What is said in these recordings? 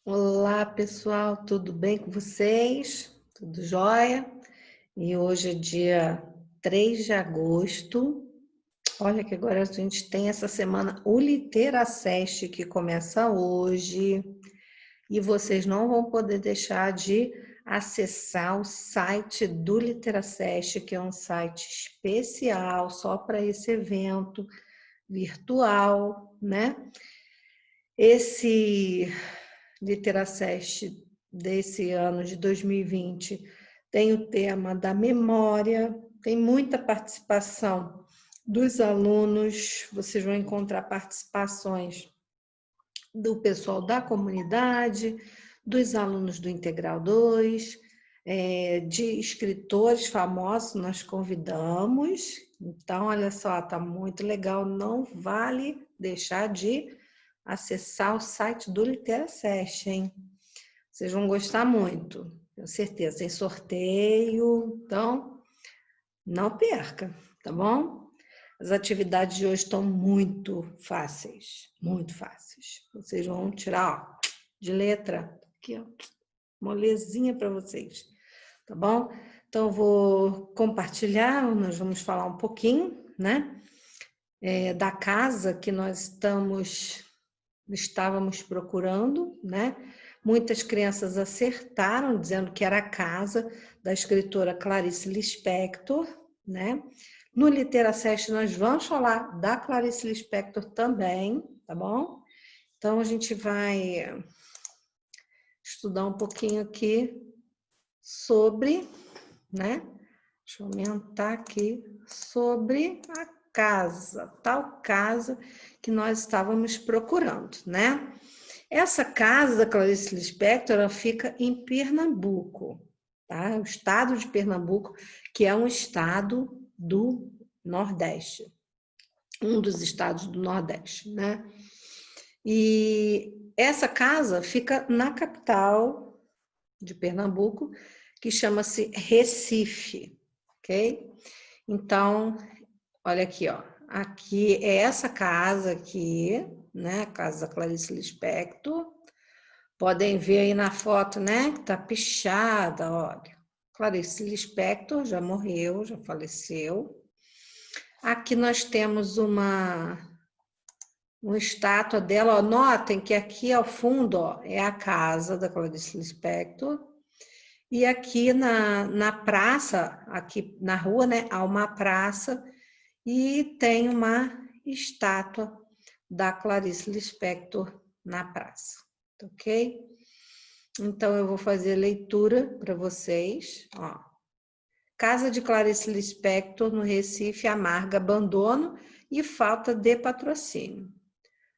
Olá, pessoal, tudo bem com vocês? Tudo jóia? E hoje é dia 3 de agosto. Olha que agora a gente tem essa semana o Literacast que começa hoje. E vocês não vão poder deixar de acessar o site do Literacast, que é um site especial só para esse evento virtual, né? Esse Literacast desse ano de 2020 tem o tema da memória, tem muita participação dos alunos, vocês vão encontrar participações do pessoal da comunidade, dos alunos do Integral 2, de escritores famosos, nós convidamos. Então, olha só, tá muito legal, não vale deixar de acessar o site do Literacast, hein? Vocês vão gostar muito, tenho certeza. Tem sorteio, então não perca, tá bom? As atividades de hoje estão muito fáceis, muito fáceis. Vocês vão tirar, ó, de letra, aqui, ó, molezinha para vocês, tá bom? Então, eu vou compartilhar, nós vamos falar um pouquinho, né? Da casa que nós estávamos procurando, né? Muitas crianças acertaram, dizendo que era a casa da escritora Clarice Lispector, né? No Literacast nós vamos falar da Clarice Lispector também, tá bom? Então a gente vai estudar um pouquinho aqui sobre, né? Deixa eu aumentar aqui, sobre a casa, tal casa que nós estávamos procurando, né? Essa casa da Clarice Lispector, ela fica em Pernambuco, tá? O estado de Pernambuco, que é um estado do Nordeste, um dos estados do Nordeste, né? E essa casa fica na capital de Pernambuco, que chama-se Recife, ok? Então, olha aqui, ó. Aqui é essa casa aqui, né? A casa da Clarice Lispector. Podem ver aí na foto, né? Que tá pichada, olha. Clarice Lispector já morreu, já faleceu. Aqui nós temos uma estátua dela, ó. Notem que aqui ao fundo, ó, é a casa da Clarice Lispector. E aqui na praça, aqui na rua, né? Há uma praça e tem uma estátua da Clarice Lispector na praça, ok? Então, eu vou fazer leitura para vocês. Ó. Casa de Clarice Lispector, no Recife, amarga abandono e falta de patrocínio.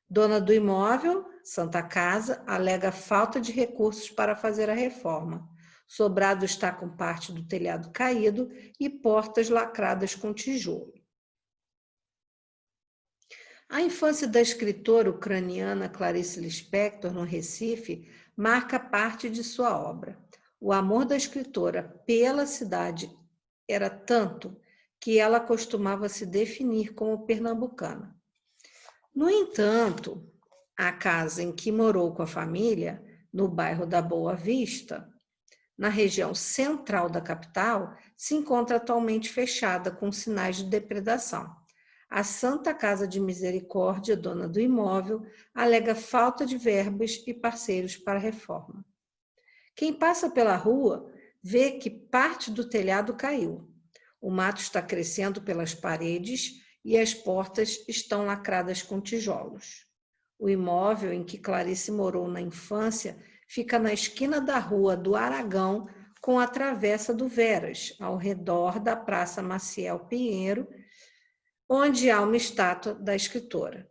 Dona do imóvel, Santa Casa, alega falta de recursos para fazer a reforma. Sobrado está com parte do telhado caído e portas lacradas com tijolo. A infância da escritora ucraniana Clarice Lispector, no Recife, marca parte de sua obra. O amor da escritora pela cidade era tanto que ela costumava se definir como pernambucana. No entanto, a casa em que morou com a família, no bairro da Boa Vista, na região central da capital, se encontra atualmente fechada com sinais de depredação. A Santa Casa de Misericórdia, dona do imóvel, alega falta de verbas e parceiros para a reforma. Quem passa pela rua vê que parte do telhado caiu. O mato está crescendo pelas paredes e as portas estão lacradas com tijolos. O imóvel em que Clarice morou na infância fica na esquina da rua do Aragão com a Travessa do Veras, ao redor da Praça Maciel Pinheiro, onde há uma estátua da escritora.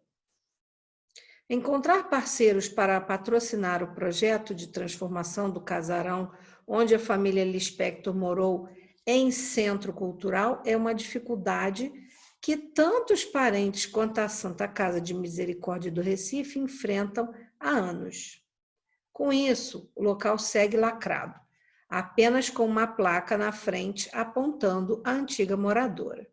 Encontrar parceiros para patrocinar o projeto de transformação do casarão onde a família Lispector morou em centro cultural é uma dificuldade que tanto os parentes quanto a Santa Casa de Misericórdia do Recife enfrentam há anos. Com isso, o local segue lacrado, apenas com uma placa na frente apontando a antiga moradora.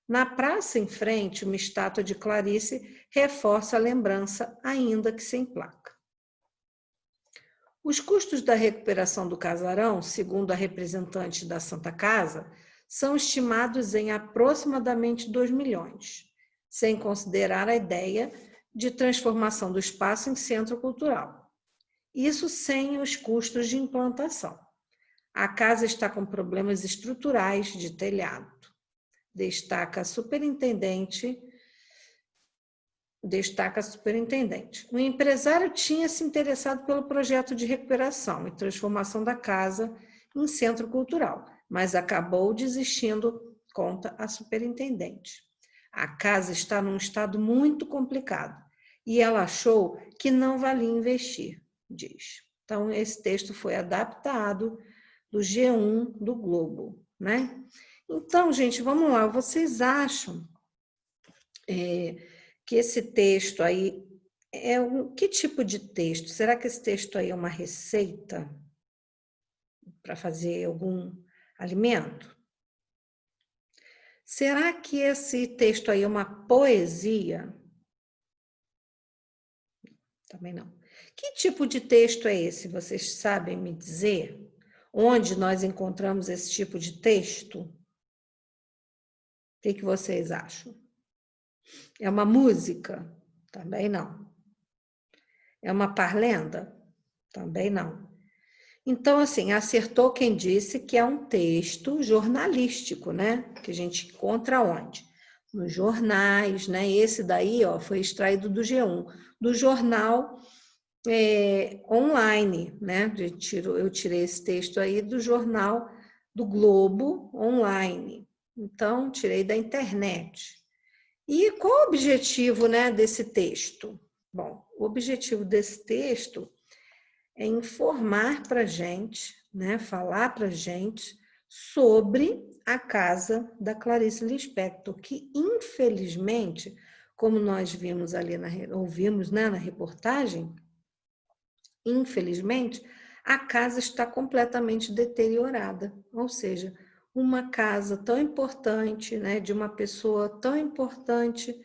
Na praça em frente, uma estátua de Clarice reforça a lembrança, ainda que sem placa. Os custos da recuperação do casarão, segundo a representante da Santa Casa, são estimados em aproximadamente 2 milhões, sem considerar a ideia de transformação do espaço em centro cultural. Isso sem os custos de implantação. A casa está com problemas estruturais de telhado. Destaca a superintendente. O empresário tinha se interessado pelo projeto de recuperação e transformação da casa em centro cultural, mas acabou desistindo, conta a superintendente. A casa está num estado muito complicado e ela achou que não valia investir, diz. Então, esse texto foi adaptado do G1 do Globo, né? Então, gente, vamos lá. Vocês acham que esse texto aí que tipo de texto? Será que esse texto aí é uma receita para fazer algum alimento? Será que esse texto aí é uma poesia? Também não. Que tipo de texto é esse? Vocês sabem me dizer? Onde nós encontramos esse tipo de texto? O que vocês acham? É uma música? Também não. É uma parlenda? Também não. Então, assim, acertou quem disse que é um texto jornalístico, né? Que a gente encontra onde? Nos jornais, né? Esse daí, ó, foi extraído do G1, do jornal online, né? Eu tirei esse texto aí do jornal do Globo online. Então, tirei da internet. E qual o objetivo, né, desse texto? Bom, o objetivo desse texto é informar para a gente, né, falar para a gente sobre a casa da Clarice Lispector, que infelizmente, como nós vimos ali, ouvimos, né, na reportagem, infelizmente, a casa está completamente deteriorada, ou seja, uma casa tão importante, né, de uma pessoa tão importante.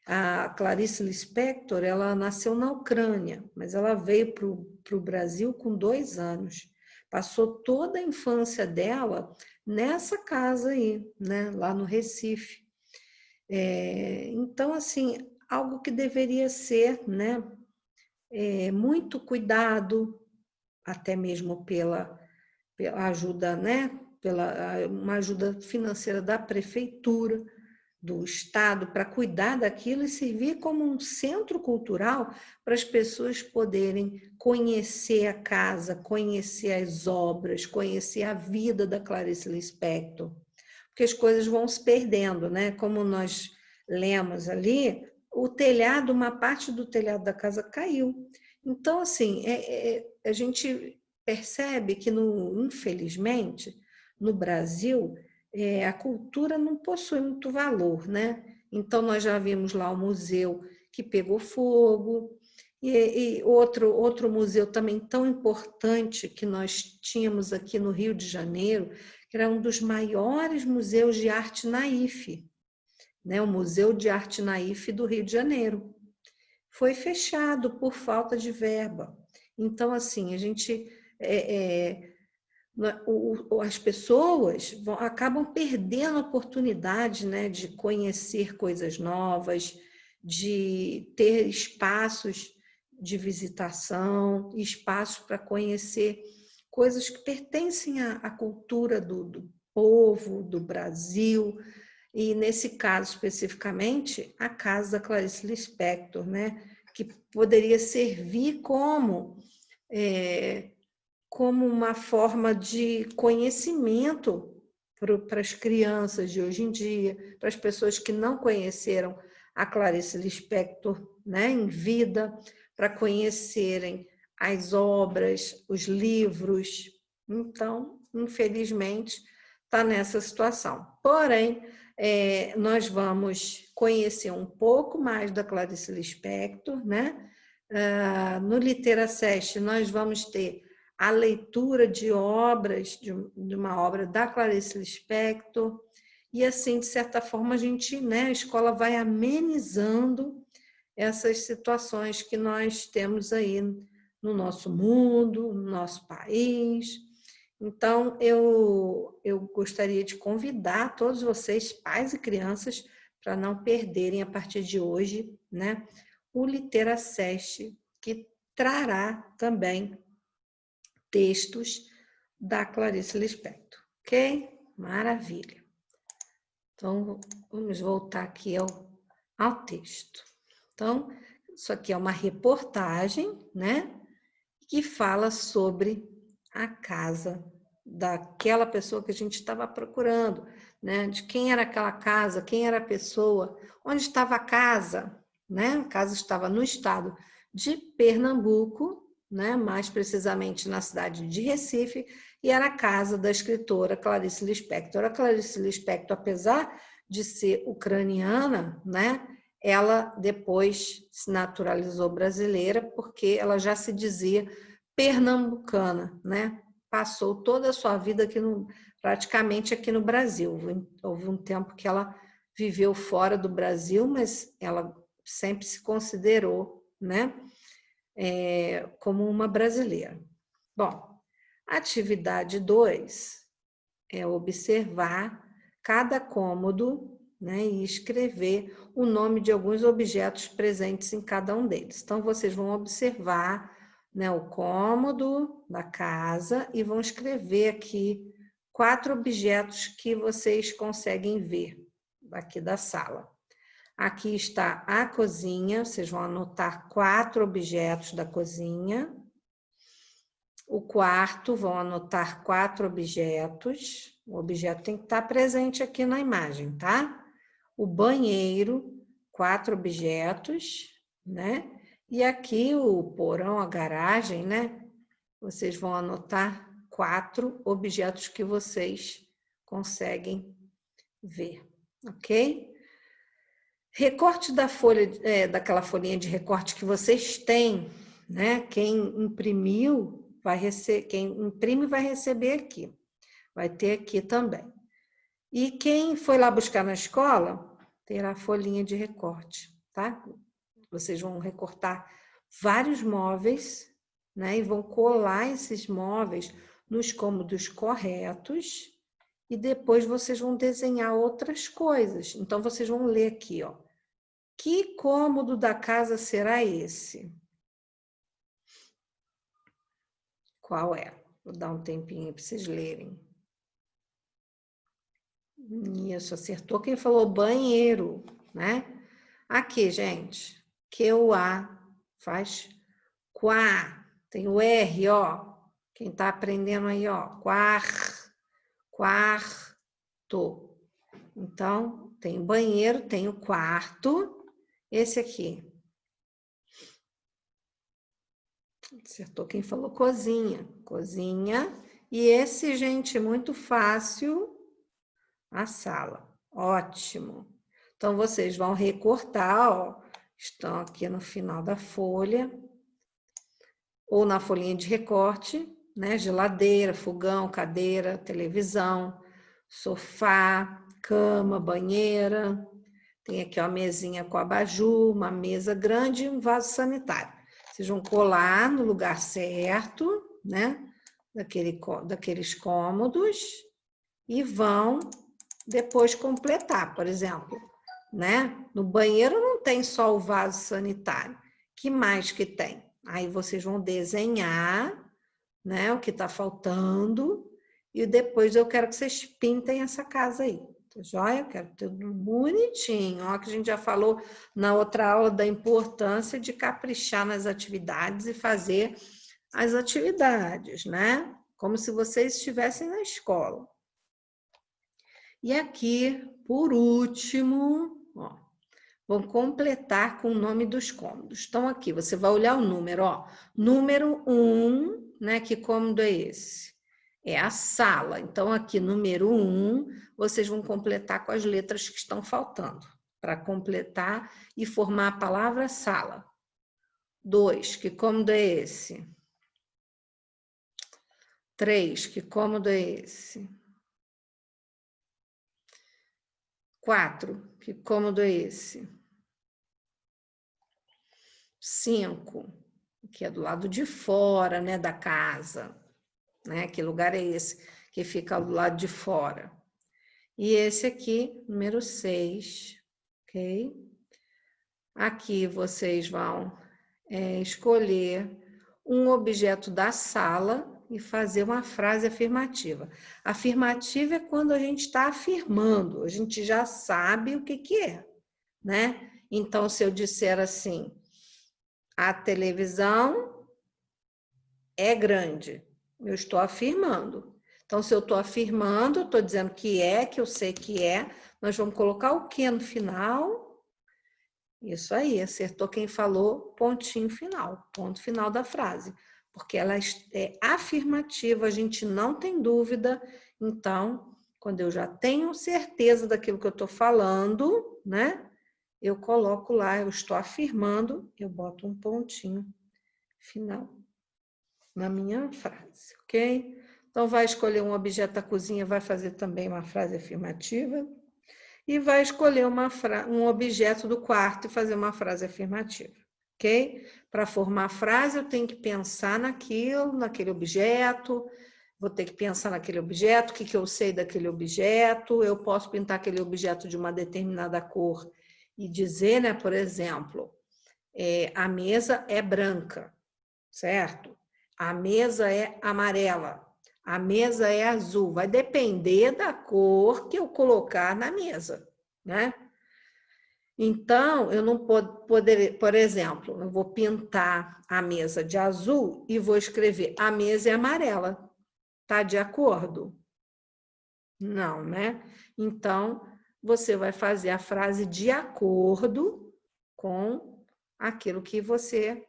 A Clarice Lispector, ela nasceu na Ucrânia, mas ela veio para o Brasil com 2 anos. Passou toda a infância dela nessa casa aí, né, lá no Recife. Então, assim, algo que deveria ser, né, muito cuidado, até mesmo pela ajuda, né, uma ajuda financeira da prefeitura, do Estado, para cuidar daquilo e servir como um centro cultural para as pessoas poderem conhecer a casa, conhecer as obras, conhecer a vida da Clarice Lispector. Porque as coisas vão se perdendo, né? Como nós lemos ali, o telhado, uma parte do telhado da casa caiu. Então, assim, a gente percebe que, infelizmente, no Brasil, a cultura não possui muito valor, né? Então, nós já vimos lá o museu que pegou fogo, e outro museu também tão importante que nós tínhamos aqui no Rio de Janeiro, que era um dos maiores museus de arte naif, né? O Museu de Arte Naif do Rio de Janeiro. Foi fechado por falta de verba. Então, assim, a gente... as pessoas acabam perdendo a oportunidade, né, de conhecer coisas novas, de ter espaços de visitação, espaços para conhecer coisas que pertencem à cultura do povo, do Brasil, e nesse caso especificamente, a casa da Clarice Lispector, né, que poderia servir como uma forma de conhecimento para as crianças de hoje em dia, para as pessoas que não conheceram a Clarice Lispector, né, em vida, para conhecerem as obras, os livros. Então, infelizmente, está nessa situação. Porém, nós vamos conhecer um pouco mais da Clarice Lispector, né? No Literacest, nós vamos ter a leitura de obras, de uma obra da Clarice Lispector, e assim, de certa forma, a gente, né, a escola vai amenizando essas situações que nós temos aí no nosso mundo, no nosso país. Então, eu gostaria de convidar todos vocês, pais e crianças, para não perderem a partir de hoje, né, o Literacast, que trará também textos da Clarice Lispector, ok? Maravilha. Então, vamos voltar aqui ao texto. Então, isso aqui é uma reportagem, né, que fala sobre a casa daquela pessoa que a gente estava procurando, né? De quem era aquela casa, quem era a pessoa, onde estava a casa, né? A casa estava no estado de Pernambuco, né? Mais precisamente na cidade de Recife, e era a casa da escritora Clarice Lispector. A Clarice Lispector, apesar de ser ucraniana, né? Ela depois se naturalizou brasileira porque ela já se dizia pernambucana, né? Passou toda a sua vida praticamente aqui no Brasil. Houve um tempo que ela viveu fora do Brasil, mas ela sempre se considerou, né, como uma brasileira. Bom, atividade 2 é observar cada cômodo, né, e escrever o nome de alguns objetos presentes em cada um deles. Então, vocês vão observar, né, o cômodo da casa e vão escrever aqui 4 objetos que vocês conseguem ver aqui da sala. Aqui está a cozinha, vocês vão anotar 4 objetos da cozinha. O quarto, vão anotar 4 objetos. O objeto tem que estar presente aqui na imagem, tá? O banheiro, 4 objetos, né? E aqui o porão, a garagem, né? Vocês vão anotar 4 objetos que vocês conseguem ver, ok? Recorte da folha, daquela folhinha de recorte que vocês têm, né? Quem imprimiu quem imprime vai receber aqui, vai ter aqui também. E quem foi lá buscar na escola, terá a folhinha de recorte, tá? Vocês vão recortar vários móveis, né? E vão colar esses móveis nos cômodos corretos e depois vocês vão desenhar outras coisas. Então, vocês vão ler aqui, ó. Que cômodo da casa será esse? Qual é? Vou dar um tempinho para vocês lerem. Isso, acertou quem falou banheiro, né? Aqui, gente, QA faz quá, tem o R, ó. Quem tá aprendendo aí, ó, quarto. Então, tem o banheiro, tem o quarto, esse aqui. Acertou quem falou cozinha. E esse, gente, muito fácil, a sala. Ótimo. Então, vocês vão recortar, ó, estão aqui no final da folha, ou na folhinha de recorte, né? Geladeira, fogão, cadeira, televisão, sofá, cama, banheira. Tem aqui ó, a mesinha com abajur, uma mesa grande e um vaso sanitário. Vocês vão colar no lugar certo, né? Daqueles cômodos e vão depois completar, por exemplo, né? No banheiro não tem só o vaso sanitário. Que mais que tem? Aí vocês vão desenhar, né, o que está faltando e depois eu quero que vocês pintem essa casa aí. Tá joia? Eu quero tudo bonitinho. Ó, que a gente já falou na outra aula da importância de caprichar nas atividades e fazer as atividades, né? Como se vocês estivessem na escola. E aqui, por último, ó, vão completar com o nome dos cômodos. Então, aqui, você vai olhar o número, ó. Número 1, né? Que cômodo é esse? É a sala. Então, aqui, número 1, vocês vão completar com as letras que estão faltando, para completar e formar a palavra sala. 2, que cômodo é esse? 3, que cômodo é esse? 4, que cômodo é esse? 5. que é do lado de fora, né, da casa, né? Que lugar é esse que fica do lado de fora? E esse aqui, número 6, ok? Aqui vocês vão escolher um objeto da sala e fazer uma frase afirmativa. Afirmativa é quando a gente está afirmando, a gente já sabe o que é, né? Então, se eu disser assim, a televisão é grande, eu estou afirmando. Então, se eu estou afirmando, estou dizendo que eu sei que é, nós vamos colocar o que no final? Isso aí, acertou quem falou, pontinho final, ponto final da frase. Porque ela é afirmativa, a gente não tem dúvida. Então, quando eu já tenho certeza daquilo que eu estou falando, né? Eu coloco lá, eu estou afirmando, eu boto um pontinho final na minha frase, ok? Então, vai escolher um objeto da cozinha, vai fazer também uma frase afirmativa. E vai escolher um objeto do quarto e fazer uma frase afirmativa, ok? Para formar a frase, eu tenho que pensar naquele objeto, vou ter que pensar naquele objeto, o que eu sei daquele objeto, eu posso pintar aquele objeto de uma determinada cor e dizer, né, por exemplo, a mesa é branca, certo? A mesa é amarela, a mesa é azul. Vai depender da cor que eu colocar na mesa, né? Então, eu não poderia, por exemplo, eu vou pintar a mesa de azul e vou escrever a mesa é amarela. Tá de acordo? Não, né? Então, você vai fazer a frase de acordo com aquilo que você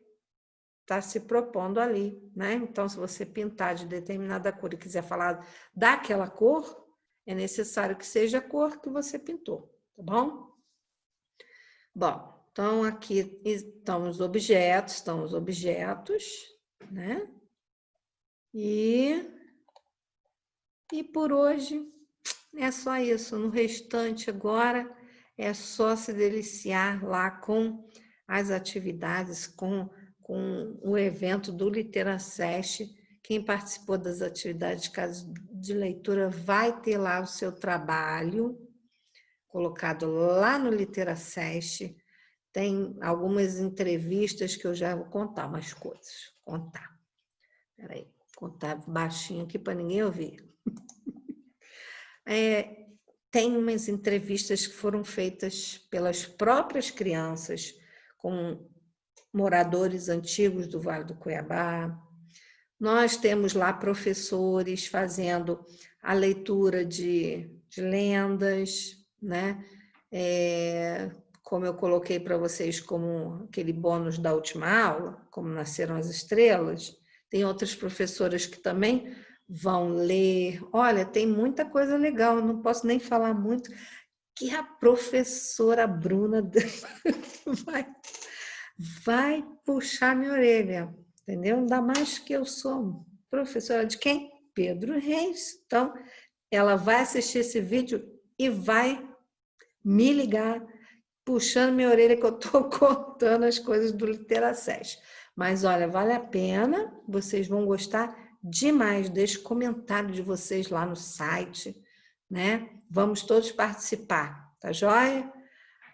está se propondo ali, né? Então, se você pintar de determinada cor e quiser falar daquela cor, é necessário que seja a cor que você pintou, tá bom? Bom, então aqui estão os objetos, né? E por hoje é só isso. No restante agora é só se deliciar lá com as atividades, com o evento do Literacest. Quem participou das atividades de casa de leitura vai ter lá o seu trabalho colocado lá no Literacest. Tem algumas entrevistas que eu já vou contar umas coisas. Contar. Peraí, contar baixinho aqui para ninguém ouvir. Tem umas entrevistas que foram feitas pelas próprias crianças com moradores antigos do Vale do Cuiabá. Nós temos lá professores fazendo a leitura de lendas, né? Como eu coloquei para vocês como aquele bônus da última aula, como nasceram as estrelas, tem outras professoras que também vão ler. Olha, tem muita coisa legal, eu não posso nem falar muito, que a professora Bruna vai puxar minha orelha, entendeu? Ainda mais que eu sou professora de quem? Pedro Reis. Então, ela vai assistir esse vídeo e vai me ligar, puxando minha orelha que eu estou contando as coisas do Literacest. Mas, olha, vale a pena, vocês vão gostar demais. Deixe comentário de vocês lá no site, né? Vamos todos participar, tá joia?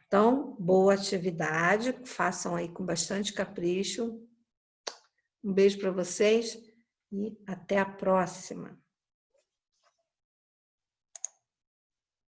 Então, boa atividade, façam aí com bastante capricho. Um beijo para vocês e até a próxima.